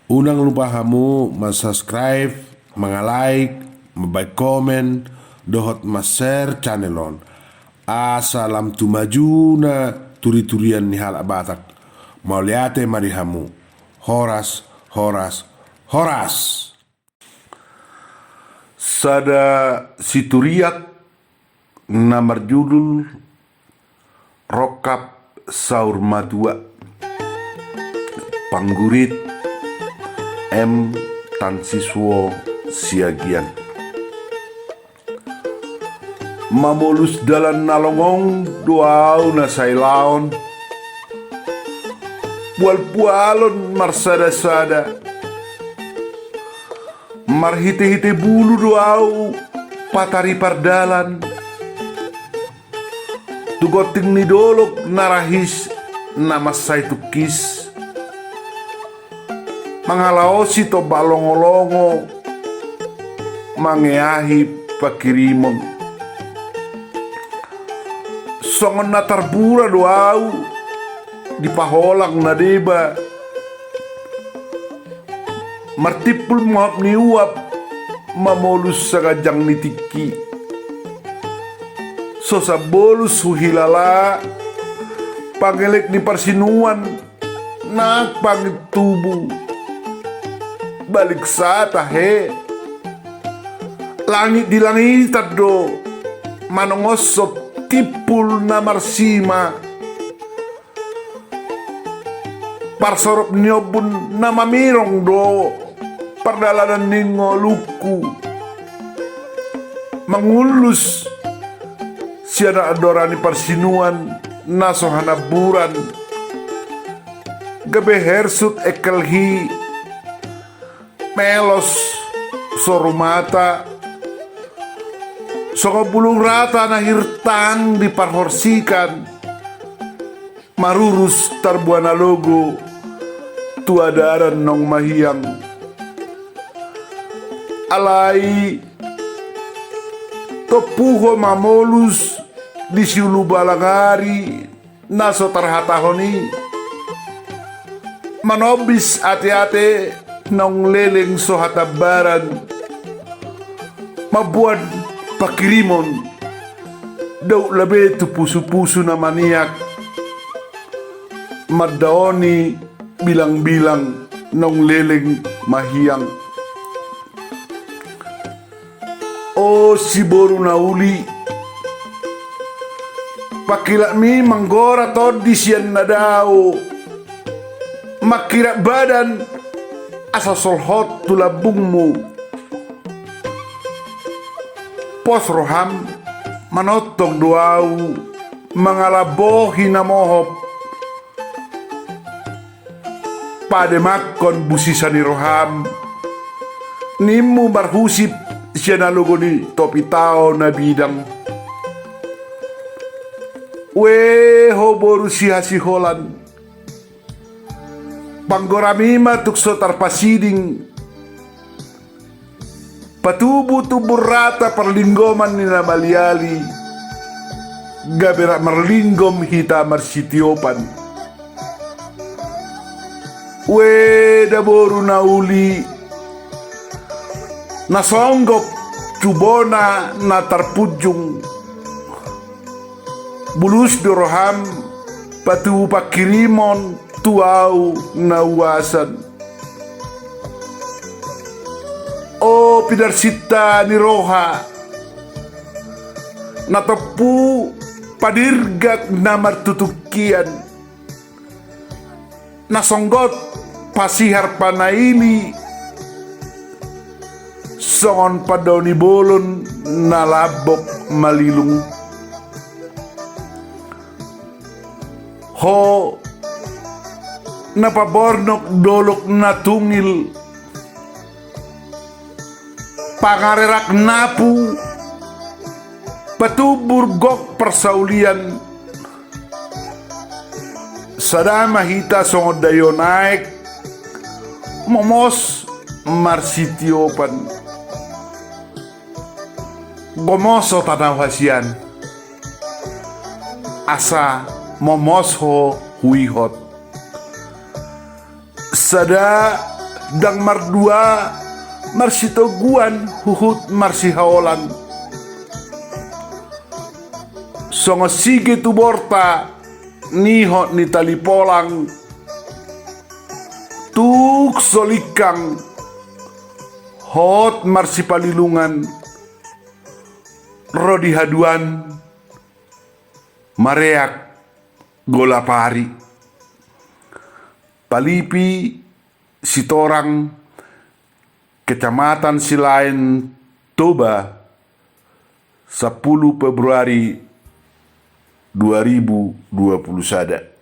Unang lupa kamu subscribe, like, komen, dohot share channelon. Asalam tu maju na turi-turian ni hal batak. Mau liate mari hamu. Horas, horas, horas. Sada situriak namar judul Rokap Saur Madua Panggurit M. Tansiswo Siagian. Mamolus dalan nalongong duau na sailaon pual-pualon marsada-sada marhite-hite bulu duau patari pardalan tugoting ni dolok narahis nama say tukis mangalaosi to balongolongo mangeahi pakirimon songon na tarbura doau di paholang na deba martipul mohap ni uap mamolus sa gajang ni tiki so sa bolus huhilala pangelek ni parsinuan nak pangit tubuh balik sa tahe langit di langit do manongosot tipul na marsima parsorop niobun na mamirong do pardalanan ningo luku mangulus siya adorani parsinuan naso hanaburan gabe hersut ekelhi melos sorumata songo bulung rata na hirtang diparhorsikan marurus tarbuana logo tuadaran nong mahiyang alai topuho mamolus di siulu balangari naso tarhatahoni manobis ate-ate nong leleng sohatabaran mabuad pakirimon daw labe tu pusu-pusu na maniak madaoni bilang-bilang nong leleng mahiyang o si boru na uli pakila mi manggora todi siyan na daw makira badan asa solhot tulabungmu pos roham manotong duau mangalabohi na mohop pademakon busisa ni roham nimu barhusip siya nalugo ni topi tao na bidang weho boru siya si Holland panggoramima tukso tarpasiding patubu-tubur rata perlinggoman ni namaliali gabera merlinggom hita marsitiopan daboru na uli nasonggok cubona na tarpujung bulus doroham patu pakirimon tuau na uwasan o pidarsita ni roha natapu padirgat na martutukian nasonggot pasihar panaili songon padaw ni bolon na labok malilung ho napabornok dolok na tungil pangarerak napu patuburgok persaulian sada mahita songod dayo naik momos marsitiopan gomoso tanaw hasian asa momosho huihot sada dang mardua marsitoguan huhut marsihaolan. Songo sige tu borta niho ni talipolang tuk solikang hot marsipalilungan rodi haduan mareak golapari palipi sitorang kecamatan Silain Toba 10 Februari 2020 sada.